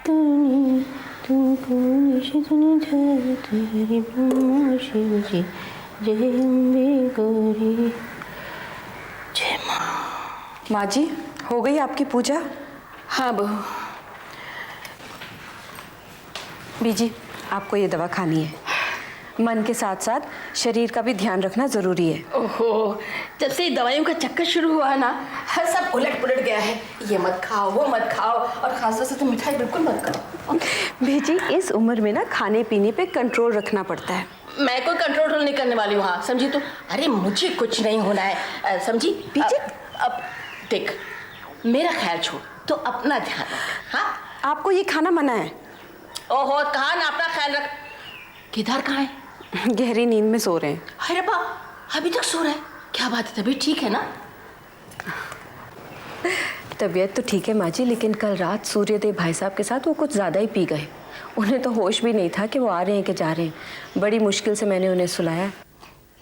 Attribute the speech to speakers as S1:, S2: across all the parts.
S1: तूने तुमको निशितने जगत हरि ब्रह्मा शिव जी जय अम्बे गौरी जय माँ।
S2: माँ जी, हो गई आपकी पूजा?
S1: हाँ बहू।
S2: बीजी, आपको ये दवा खानी है। मन के साथ साथ शरीर का भी ध्यान रखना जरूरी है।
S1: ओहो, जब से दवाइयों का चक्कर शुरू हुआ ना, हर सब उलट पुलट गया है। ये मत खाओ, वो मत खाओ, और खासतौर से तो मिठाई बिल्कुल मत खाओ।
S2: बीजी, इस उम्र में ना खाने पीने पे कंट्रोल रखना पड़ता है।
S1: मैं कोई कंट्रोल नहीं करने वाली हूँ, हाँ समझी तो? अरे मुझे कुछ नहीं होना है, समझी?
S2: बीजी,
S1: अब देख, मेरा ख्याल छोड़, तो अपना ध्यान रख। हाँ,
S2: आपको ये खाना मना है।
S1: ओहो, कहा ना अपना ख्याल रख। किधर कहाँ है?
S2: गहरी नींद में सो रहे हैं।
S1: अरे बा, अभी तक सो रहा है? क्या बात है, तबीयत ठीक है ना?
S2: तबीयत तो ठीक है माँ जी, लेकिन कल रात सूर्यदेव भाई साहब के साथ वो कुछ ज़्यादा ही पी गए। उन्हें तो होश भी नहीं था कि वो आ रहे हैं कि जा रहे हैं। बड़ी मुश्किल से मैंने उन्हें सुलाया।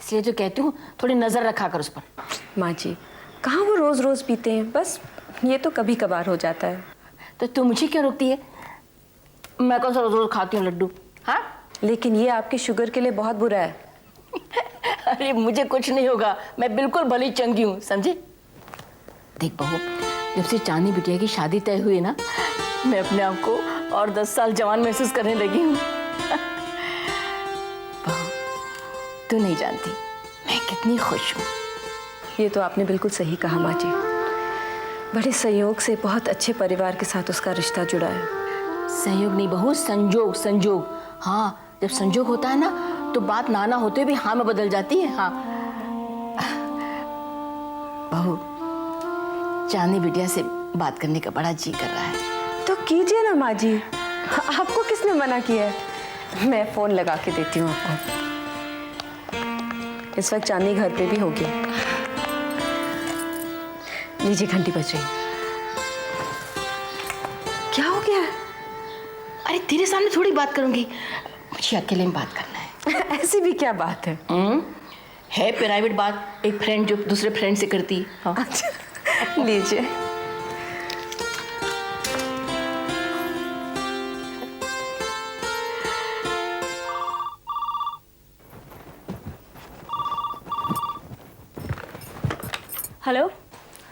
S1: इसलिए तो कहती हूँ थोड़ी नज़र रखा कर उस पर।
S2: माँ जी, कहाँ वो रोज़ रोज़ पीते हैं, बस ये तो कभी कभार हो जाता है।
S1: तो तू मुझे क्यों रोकती है? मैं कौन सा रोज रोज खाती हूँ लड्डू? हाँ,
S2: लेकिन ये आपकी शुगर के लिए बहुत बुरा है।
S1: अरे मुझे कुछ नहीं होगा, मैं बिल्कुल भली चंगी हूँ, समझे? देख बहू, जब से चांदी बिटिया की शादी तय हुई ना, मैं अपने आप को और 10 साल जवान महसूस करने लगी हूँ। बहू, तू नहीं जानती मैं कितनी खुश हूँ।
S2: ये तो आपने बिल्कुल सही कहा माँ जी। बड़े संयोग से बहुत अच्छे परिवार के साथ उसका रिश्ता जुड़ा है।
S1: सहयोग नहीं बहू, संजोग, संजोग। हाँ, जब संजोग होता है ना, तो बात नाना होते हुए भी हाँ में बदल जाती है। हाँ बहू, चांदी बिटिया से बात करने का बड़ा जी कर रहा है।
S2: तो कीजिए ना माँ जी, आपको किसने मना किया है? मैं फोन लगा के देती हूँ आपको। इस वक्त चांदी घर पे भी होगी। लीजिए, घंटी बज रही। क्या हो गया?
S1: अरे तेरे सामने थोड़ी बात करूंगी, मुझे अकेले में बात करना है।
S2: ऐसी भी क्या बात है?
S1: है प्राइवेट बात, एक फ्रेंड जो दूसरे फ्रेंड से करती। हाँ।
S2: अच्छा, लीजिए।
S3: हेलो।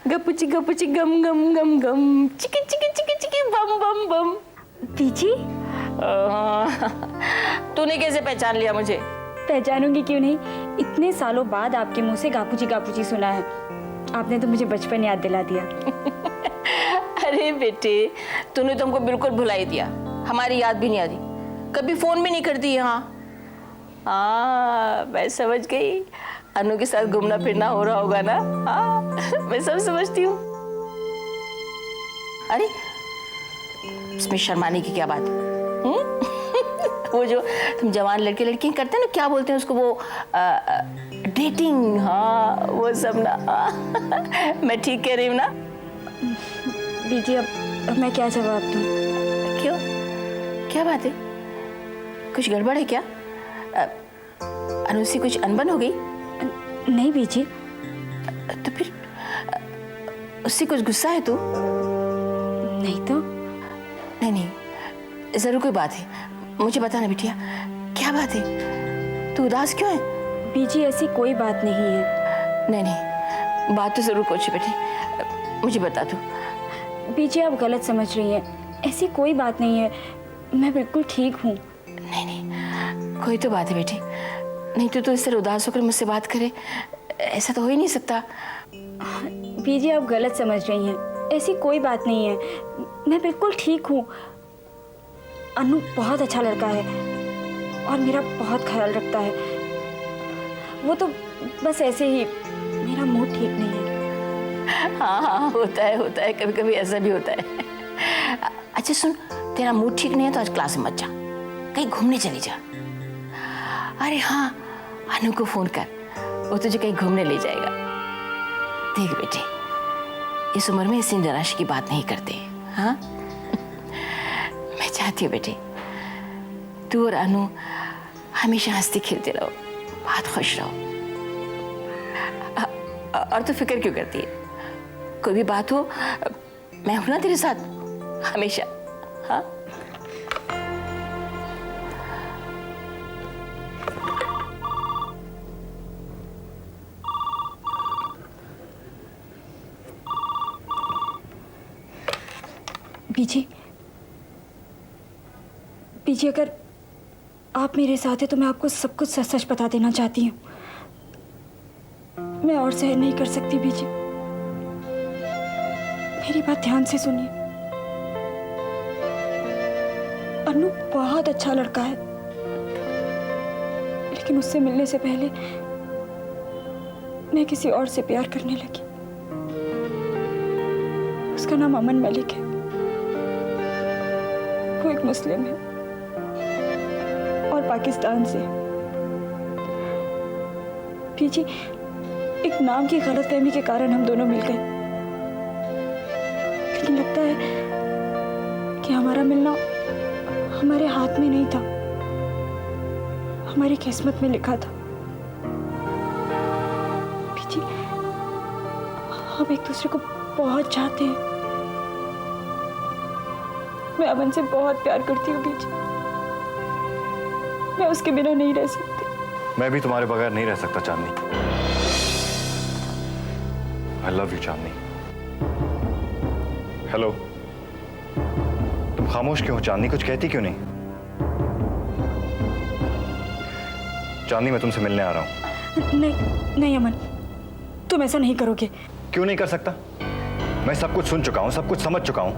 S1: गपुची गपुची गम गम गम गम चिकी चिकी चिकी चिकी बम बम बम।
S3: पीची,
S1: तूने कैसे पहचान लिया मुझे?
S3: पहचानूंगी क्यों नहीं, इतने सालों बाद आपके मुंह से गापूची सुना है। आपने तो मुझे बचपन याद दिला दिया।
S1: अरे बेटे, तूने तो हमको बिल्कुल भुला ही दिया, हमारी याद भी नहीं आती, कभी फोन भी नहीं करती। हाँ, मैं समझ गई, अनु के साथ घूमना फिरना हो रहा होगा ना। हाँ, मैं सब समझती हूँ। अरे इसमें शर्माने की क्या बात? वो जो तुम जवान लड़के लड़की करते हैं ना, क्या बोलते हैं उसको, वो डेटिंग। हाँ, वो सब ना। मैं ठीक कह रही हूँ ना?
S3: बीजी, अब मैं क्या जवाब दूँ?
S1: क्यों, क्या बात है? कुछ गड़बड़ है क्या? अनु से कुछ अनबन हो गई?
S3: नहीं बीजी।
S1: तो फिर उससे कुछ गुस्सा है तू?
S3: नहीं तो।
S1: नहीं, जरूर कोई बात है, मुझे बताना बिटिया, क्या बात है? तू उदास क्यों है?
S3: बीजी, ऐसी कोई बात नहीं है।
S1: नहीं, बात तो जरूर कुछ है बेटी, मुझे बता दो।
S3: बीजी, आप गलत समझ रही हैं, ऐसी कोई बात नहीं है, मैं बिल्कुल ठीक हूँ।
S1: नहीं, कोई तो बात है बेटी, नहीं तो इस तरह उदास होकर मुझसे बात करे, ऐसा तो हो ही नहीं सकता।
S3: बीजी, आप गलत समझ रही हैं, ऐसी कोई बात नहीं है, मैं बिल्कुल ठीक हूँ। अनु बहुत अच्छा लड़का है और मेरा बहुत ख्याल रखता है। वो तो बस ऐसे ही, मेरा मूड ठीक नहीं है।
S1: हाँ, होता है, कभी कभी ऐसा भी होता है। अच्छा सुन, तेरा मूड ठीक नहीं है तो आज क्लास में मत जा, कहीं घूमने चली जा। अरे हाँ, अनु को फोन कर, वो तुझे कहीं घूमने ले जाएगा। देख बेटे, इस उम्र में इसी निराशा की बात नहीं करते। हाँ, मैं चाहती हूँ बेटे, तू और अनु हमेशा हंसते खेलते रहो, बहुत खुश रहो। और तो फिक्र क्यों करती है? कोई भी बात हो, मैं हूं ना तेरे साथ हमेशा। हाँ,
S3: बीजी, बीजी अगर आप मेरे साथ हैं तो मैं आपको सब कुछ सच सच बता देना चाहती हूँ। मैं और सहन नहीं कर सकती बीजी। मेरी बात ध्यान से सुनिए। अनु बहुत अच्छा लड़का है, लेकिन उससे मिलने से पहले मैं किसी और से प्यार करने लगी। उसका नाम अमन मलिक है। वो एक मुस्लिम है और पाकिस्तान से। पीछे एक नाम की गलतफहमी के कारण हम दोनों मिल गए, लेकिन लगता है कि हमारा मिलना हमारे हाथ में नहीं था, हमारी किस्मत में लिखा था। पीछे हम एक दूसरे को बहुत चाहते हैं। मैं अमन से बहुत प्यार करती हूँ बीजी। मैं उसके बिना नहीं रह सकती।
S4: मैं भी तुम्हारे बगैर नहीं रह सकता Chandni. I love you Chandni. Hello, तुम खामोश क्यों हो चांदनी? कुछ कहती क्यों नहीं? चांदनी, मैं तुमसे मिलने आ रहा हूं।
S3: नहीं नहीं अमन, तुम ऐसा नहीं करोगे।
S4: क्यों नहीं कर सकता? मैं सब कुछ सुन चुका हूं, सब कुछ समझ चुका हूं।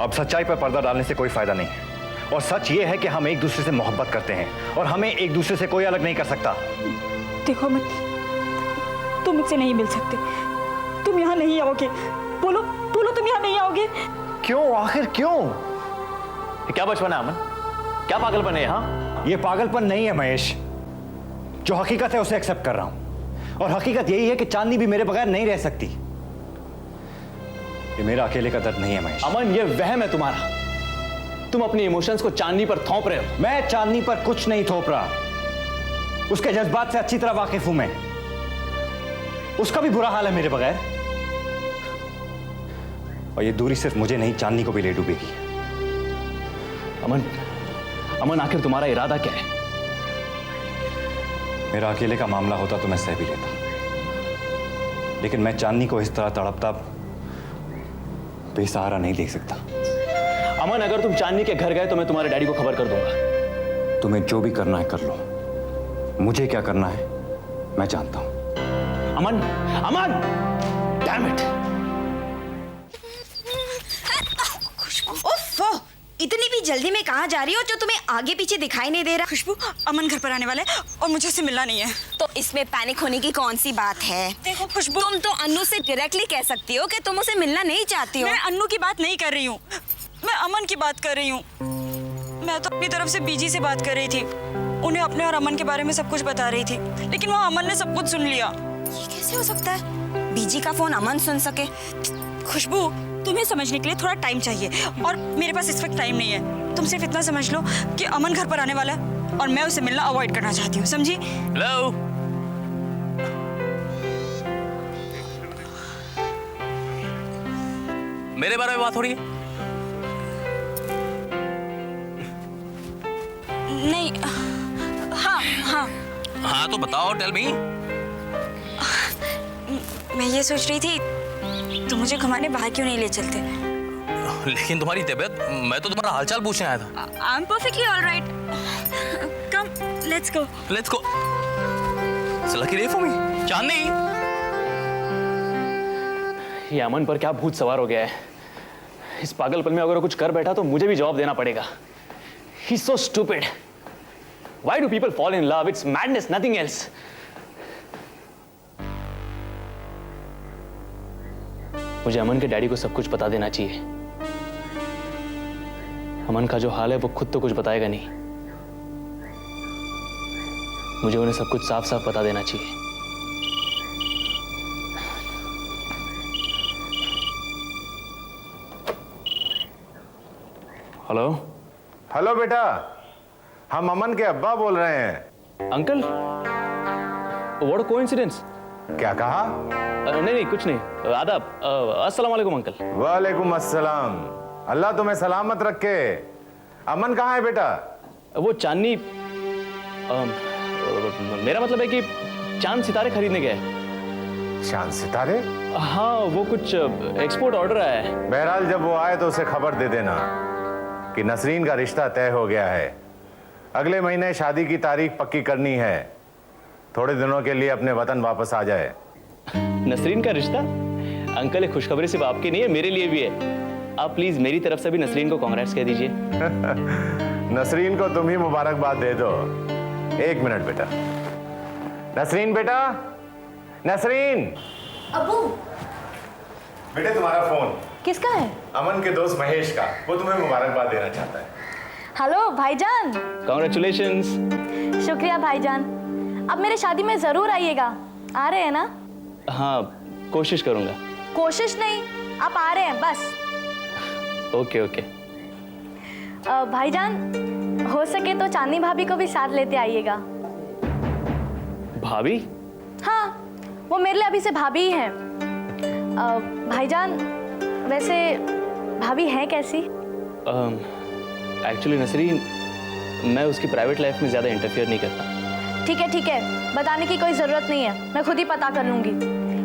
S4: अब सच्चाई पर पर्दा डालने से कोई फायदा नहीं है। और सच ये है कि हम एक दूसरे से मोहब्बत करते हैं और हमें एक दूसरे से कोई अलग नहीं कर सकता।
S3: देखो अमन, तुम मुझसे नहीं मिल सकते। तुम यहाँ नहीं आओगे। बोलो बोलो, तुम यहाँ नहीं आओगे।
S4: क्यों? आखिर क्यों?
S5: ये क्या बचपन है अमन? क्या पागलपन है यहाँ?
S4: ये पागलपन नहीं है महेश। जो हकीकत है उसे एक्सेप्ट कर रहा हूं, और हकीकत यही है कि चांदनी भी मेरे बगैर नहीं रह सकती। ये मेरा अकेले का दर्द नहीं है महेश।
S5: अमन, ये वहम है तुम्हारा। तुम अपनी इमोशंस को चांदनी पर थोप रहे हो।
S4: मैं चांदनी पर कुछ नहीं थोप रहा। उसके जज्बात से अच्छी तरह वाकिफ हूं मैं। उसका भी बुरा हाल है मेरे बगैर। और ये दूरी सिर्फ मुझे नहीं, चांदनी को भी ले डूबेगी।
S5: अमन, अमन, आखिर तुम्हारा इरादा क्या है?
S4: मेरा अकेले का मामला होता तो मैं सह भी लेता, लेकिन मैं चांदनी को इस तरह तड़पता बेसहारा नहीं देख सकता।
S5: अमन, अगर तुम चांदनी के घर गए तो मैं तुम्हारे डैडी को खबर कर दूंगा।
S4: तुम्हें जो भी करना है कर लो। मुझे क्या करना है मैं जानता हूं।
S5: अमन, अमन, डैम इट।
S6: ओफो, इतनी भी जल्दी में कहाँ जा रही हो जो तुम्हें आगे पीछे दिखाई नहीं दे रहा?
S7: खुशबू, अमन घर पर आने वाला है और मुझे उससे मिलना नहीं है।
S6: तो इसमें पैनिक होने की कौन सी बात है?
S7: देखो खुशबू,
S6: तुम तो अन्नू से डायरेक्टली कह सकती हो कि तुम उसे मिलना नहीं चाहती हो।
S7: मैं अन्नू की बात नहीं कर रही हूँ, मैं अमन की बात कर रही हूँ। मैं तो अपनी तरफ से बीजी से बात कर रही थी, उन्हें अपने और अमन के बारे में सब कुछ बता रही थी, लेकिन वहाँ अमन ने सब कुछ सुन लिया।
S6: ये कैसे हो सकता है? बीजी का फोन अमन सुन सके?
S7: खुशबू, तुम्हें समझने के लिए थोड़ा टाइम चाहिए और मेरे पास इस वक्त टाइम नहीं है। तुम सिर्फ इतना समझ लो कि अमन घर पर आने वाला है और मैं उसे मिलना अवॉइड करना चाहती हूँ, समझी?
S5: हेलो, मेरे बारे में बात हो रही है?
S7: नहीं, हाँ हाँ,
S5: हाँ तो बताओ, टेल मी।
S7: मैं ये सोच रही थी तुम मुझे घुमाने बाहर क्यों नहीं ले चलते?
S5: लेकिन तुम्हारी तबीयत, मैं तो तुम्हारा हालचाल पूछने आया था।
S7: I am perfectly alright. Come, let's go.
S5: Let's go. Lucky day for me. Chandni, ये अमन पर क्या भूत सवार हो गया है। इस पागलपन में अगर कुछ कर बैठा तो मुझे भी जवाब देना पड़ेगा। He's so stupid. Why do people fall in love? It's madness, nothing else. मुझे अमन के डैडी को सब कुछ बता देना चाहिए। अमन का जो हाल है वो खुद तो कुछ बताएगा नहीं। मुझे उन्हें सब कुछ साफ साफ बता देना चाहिए। हेलो
S8: हेलो बेटा, हम अमन के अब्बा बोल रहे हैं।
S5: Uncle, what a coincidence.
S8: क्या कहा?
S5: नहीं कुछ नहीं। आदाब। अस्सलाम वालेकुम अंकल।
S8: वालेकुम अस्सलाम। अल्लाह तुम्हें सलामत रखे। अमन कहाँ है बेटा?
S5: वो चांदनी, मेरा मतलब है कि चांद सितारे खरीदने गए।
S8: चांद सितारे?
S5: हाँ, वो कुछ एक्सपोर्ट ऑर्डर आया है।
S8: बहरहाल जब वो आए तो उसे खबर दे देना कि नसरीन का रिश्ता तय हो गया है। अगले महीने शादी की तारीख पक्की करनी है। थोड़े दिनों के लिए अपने वतन वापस आ जाए।
S5: नसरीन का रिश्ता? अंकल, ये खुशखबरी सिर्फ आपकी नहीं है, मेरे लिए भी है। आप प्लीज मेरी तरफ से भी नसरीन को कांग्रेट्स कह दीजिए।
S8: नसरीन को तुम ही मुबारकबाद दे दो। एक मिनट बेटा। नसरीन बेटा, नसरीन।
S3: अबू,
S8: बेटे तुम्हारा फोन।
S3: किसका है?
S8: अमन के दोस्त महेश का। वो तुम्हें मुबारकबाद देना चाहता है।
S3: हेलो भाईजान।
S5: कांग्रेचुलेशंस।
S3: शुक्रिया भाईजान। अब मेरे शादी में जरूर आइएगा। आ रहे हैं ना?
S5: हाँ, कोशिश करूंगा।
S3: कोशिश नहीं, आप आ रहे हैं बस।
S5: Okay okay.
S3: भाईजान, हो सके तो चांदनी भाभी को भी साथ लेते आइएगा।
S5: भाभी?
S3: हाँ, वो मेरे लिए अभी से भाभी ही हैं। भाईजान, वैसे भाभी हैं कैसी?
S5: एक्चुअली नसरीन, मैं उसकी प्राइवेट लाइफ में ज़्यादा इंटरफेयर नहीं करता।
S3: ठीक है, बताने की कोई ज़रूरत नहीं है, मैं खुद ही पता कर लूँगी।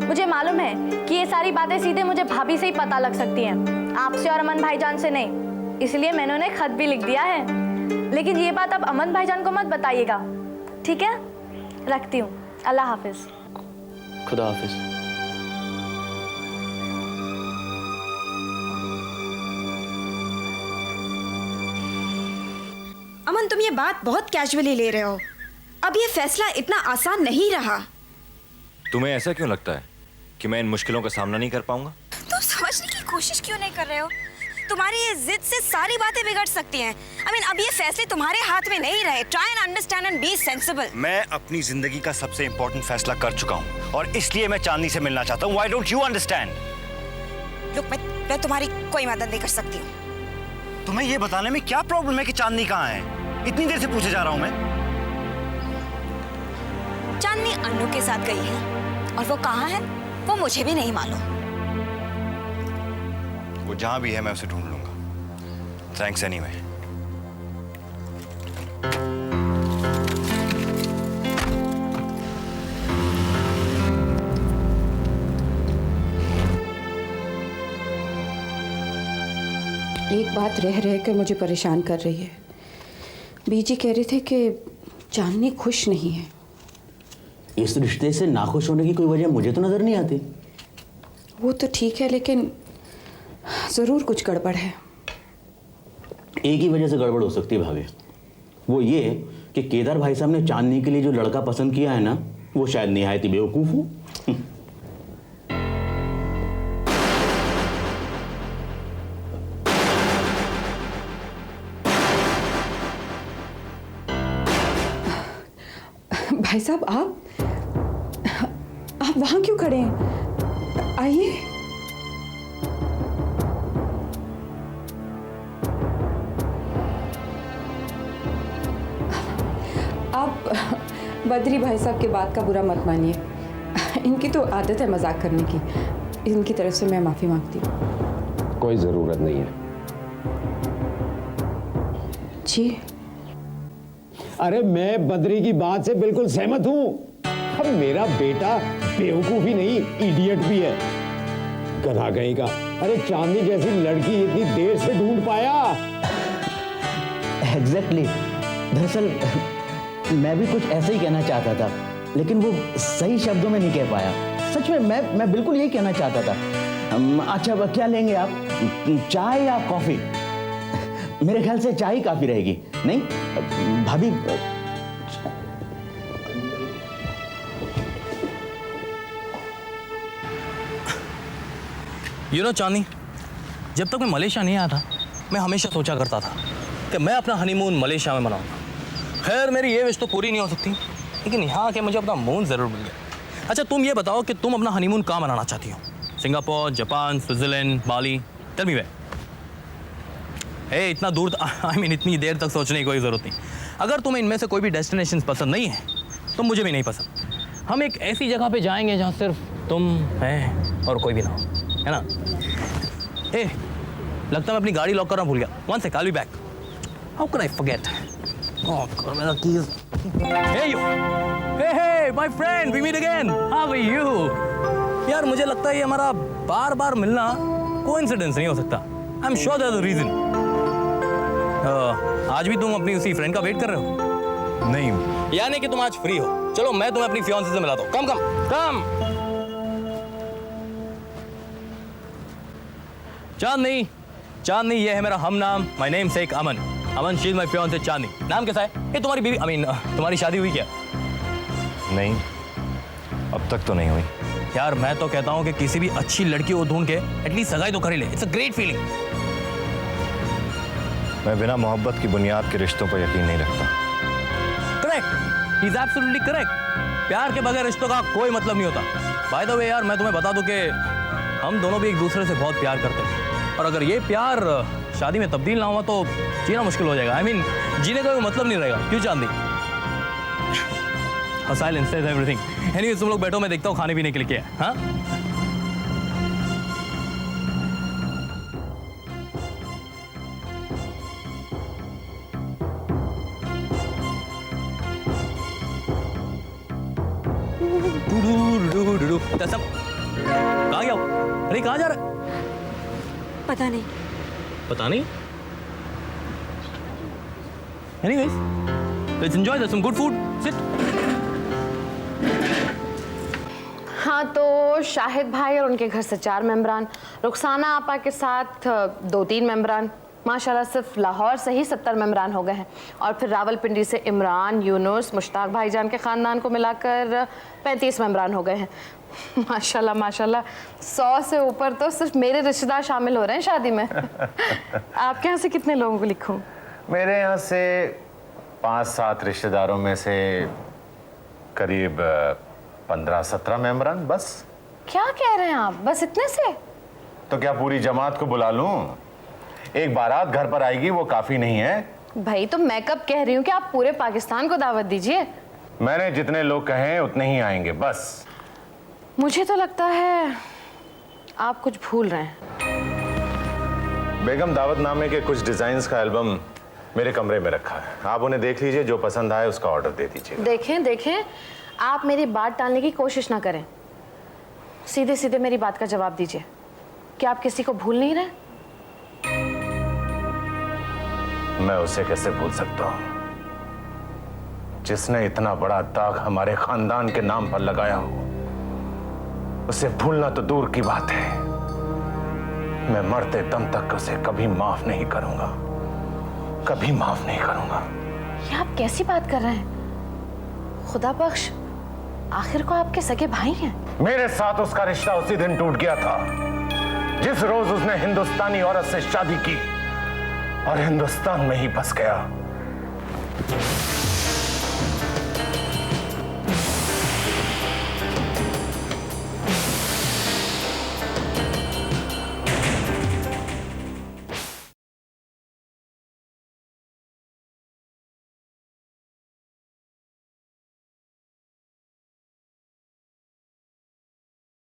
S3: मुझे मालूम है कि ये सारी बातें सीधे मुझे भाभी से ही पता लग सकती हैं, आपसे और अमन भाईजान से नहीं। इसलिए मैंने उन्हें खत भी लिख दिया है। लेकिन ये बात अब अमन भाईजान को मत बताइएगा, ठीक है? रखती हूँ। अल्लाह हाफिज।
S5: खुदा हाफिज।
S6: अमन, तुम ये बात बहुत कैजुअली ले रहे हो। अब ये फैसला इतना आसान नहीं रहा।
S4: तुम्हें ऐसा क्यों लगता है कि मैं इन मुश्किलों का सामना नहीं कर पाऊंगा?
S6: तुम समझने की कोशिश क्यों नहीं कर रहे हो? तुम्हारी ये जिद से सारी बातें बिगड़ सकती हैं। अब ये फैसले तुम्हारे हाथ में नहीं रहे। Try and understand and B sensible.
S4: मैं अपनी जिंदगी का सबसे इंपॉर्टेंट फैसला कर चुका हूँ और इसलिए मैं चांदनी से मिलना चाहता हूँ। Why don't you understand?
S6: लोग, मैं तुम्हारी कोई मदद नहीं कर सकती हूँ।
S4: तुम्हें ये बताने में क्या प्रॉब्लम है कि चांदनी कहाँ है? इतनी देर से पूछे जा रहा हूँ मैं।
S6: चांदनी अन्नू के साथ गई है और वो कहाँ है वो मुझे भी नहीं मालूम।
S4: वो जहां भी है मैं उसे ढूंढ लूंगा। Thanks anyway.
S9: एक बात रह रह कर मुझे परेशान कर रही है। बीजी कह रहे थे कि चांदनी खुश नहीं है।
S10: इस रिश्ते से नाखुश होने की कोई वजह मुझे तो नजर नहीं आती।
S9: वो तो ठीक है, लेकिन ज़रूर कुछ गड़बड़ है।
S10: एक ही वजह से गड़बड़ हो सकती है भाभी, वो ये कि केदार भाई साहब ने चांदनी के लिए जो लड़का पसंद किया है ना, वो शायद निहायत ही बेवकूफ़ हो।
S9: भाई साहब, आप वहाँ क्यों खड़े हैं? आइए। आप बद्री भाई साहब के बात का बुरा मत मानिए। इनकी तो आदत है मजाक करने की। इनकी तरफ से मैं माफ़ी मांगती हूँ।
S11: कोई ज़रूरत नहीं है।
S9: जी।
S11: अरे मैं बद्री की बात से बिल्कुल सहमत हूँ। अब मेरा बेटा बेवकूफ़ ही नहीं, इडियट भी है। गधा कहीं का। अरे चांदनी जैसी लड़की इतनी देर से ढूंढ पाया।
S10: एग्जैक्टली। दरअसल मैं भी कुछ ऐसा ही कहना चाहता था, लेकिन वो सही शब्दों में नहीं कह पाया। सच में मैं बिल्कुल यही कहना चाहता था। अच्छा, क्या लेंगे आप, चाय या कॉफ़ी? मेरे ख्याल से चाय ही काफ़ी रहेगी, नहीं भाभी?
S12: चांदनी, जब तक मैं मलेशिया नहीं आया था, मैं हमेशा सोचा करता था कि मैं अपना हनीमून मलेशिया में मनाऊंगा। खैर, मेरी ये विश तो पूरी नहीं हो सकती, लेकिन यहाँ आके मुझे अपना मून ज़रूर मिल गया। अच्छा, तुम ये बताओ कि तुम अपना हनीमून कहाँ मनाना चाहती हो? Singapore, Japan, Switzerland, Bali? Tell me where. इतना दूर, इतनी देर तक सोचने की कोई ज़रूरत नहीं। अगर तुम्हें इनमें से कोई भी डेस्टिनेशन पसंद नहीं है तो मुझे भी नहीं पसंद। हम एक ऐसी जगह पे जाएंगे जहाँ सिर्फ तुम, मैं और कोई भी ना हो, है ना? लगता है मैं अपनी गाड़ी लॉक करना भूल गया। One sec, I will be back. How can I forget? Oh God, मेरा keys. Hey, my friend, we meet again. How are you? यार मुझे लगता है ये हमारा बार बार मिलना कोइंसिडेंस नहीं हो सकता। I am sure that's the reason. आज भी तुम अपनी उसी फ्रेंड का वेट कर रहे हो?
S4: नहीं।
S12: यानी कि तुम आज फ्री हो। चलो मैं तुम्हें अपनी फियांसे से मिलाता हूँ। कम कम कम। चांदनी, चांदनी ये है मेरा हम नाम। My name Sheikh Aman. Aman, she is my fiancee Chandni. नाम कैसा है? ये तुम्हारी बीवी, आई मीन तुम्हारी शादी हुई क्या?
S4: नहीं, अब तक तो नहीं हुई।
S12: यार मैं तो कहता हूँ कि किसी भी अच्छी लड़की को ढूंढ के एटलीस्ट सगाई तो कर ही ले। It's a great feeling.
S4: मैं बिना मोहब्बत की बुनियाद के रिश्तों पर यकीन नहीं रखता।
S12: Correct, he is absolutely correct. प्यार के बगैर रिश्तों का कोई मतलब नहीं होता। बाय द वे यार मैं तुम्हें बता दूं कि हम दोनों भी एक दूसरे से बहुत प्यार करते हैं, और अगर ये प्यार शादी में तब्दील ना हुआ तो जीना मुश्किल हो जाएगा। आई मीन जीने का कोई मतलब नहीं रहेगा। क्यों चांदी? Silence is everything. एनीवेज तुम लोग बैठो, मैं देखता हूँ खाने पीने के लिए क्या है। हाँ कहाँ गया? अरे कहाँ जा रहा है?
S6: पता नहीं।
S12: पता नहीं? Anyways, let's enjoy. There's some good food. Sit.
S2: हाँ, तो शाहिद भाई और उनके घर से 4 मेंबरान, रुखसाना आपा के साथ 2-3 मेंबरान, माशाल्लाह सिर्फ लाहौर से ही 70 मेंबरान हो गए हैं। और फिर रावलपिंडी से इमरान, यूनुस, मुश्ताक भाईजान के ख़ानदान को मिलाकर 35 मेंबरान हो गए हैं। माशाल्लाह माशाल्लाह, 100 से ऊपर तो सिर्फ मेरे रिश्तेदार शामिल हो रहे हैं शादी में। आपके यहाँ से कितने लोगों को लिखूं?
S8: मेरे यहाँ से 5-7 रिश्तेदारों में से करीब 15-17 मेंबरान बस।
S2: क्या कह रहे हैं आप? बस इतने से?
S8: तो क्या पूरी जमात को बुला लूं? एक बारात घर पर आएगी वो काफी नहीं है?
S2: भाई तो मैं कब कह रही हूँ कि आप पूरे पाकिस्तान को दावत दीजिए।
S8: मैंने जितने लोग कहे उतने ही आएंगे बस।
S2: मुझे तो लगता है आप कुछ भूल रहे हैं।
S8: बेगम, दावतनामे के कुछ डिजाइन्स का एल्बम मेरे कमरे में रखा है, आप उन्हें देख लीजिए, जो पसंद आए उसका ऑर्डर दे दीजिए।
S2: देखें देखें, आप मेरी बात टालने की कोशिश ना करें। सीधे सीधे मेरी बात का जवाब दीजिए। क्या आप किसी को भूल नहीं रहे?
S8: मैं उसे कैसे भूल सकता हूं जिसने इतना बड़ा दाग हमारे खानदान के नाम पर लगाया हो। उसे भूलना तो दूर की बात है, मैं मरते दम तक उसे कभी माफ नहीं करूंगा, कभी माफ नहीं करूंगा।
S2: ये आप कैसी बात कर रहे हैं? खुदा बख्श, आखिर को आपके सगे भाई हैं।
S8: मेरे साथ उसका रिश्ता उसी दिन टूट गया था जिस रोज उसने हिंदुस्तानी औरत से शादी की और हिंदुस्तान में ही बस गया।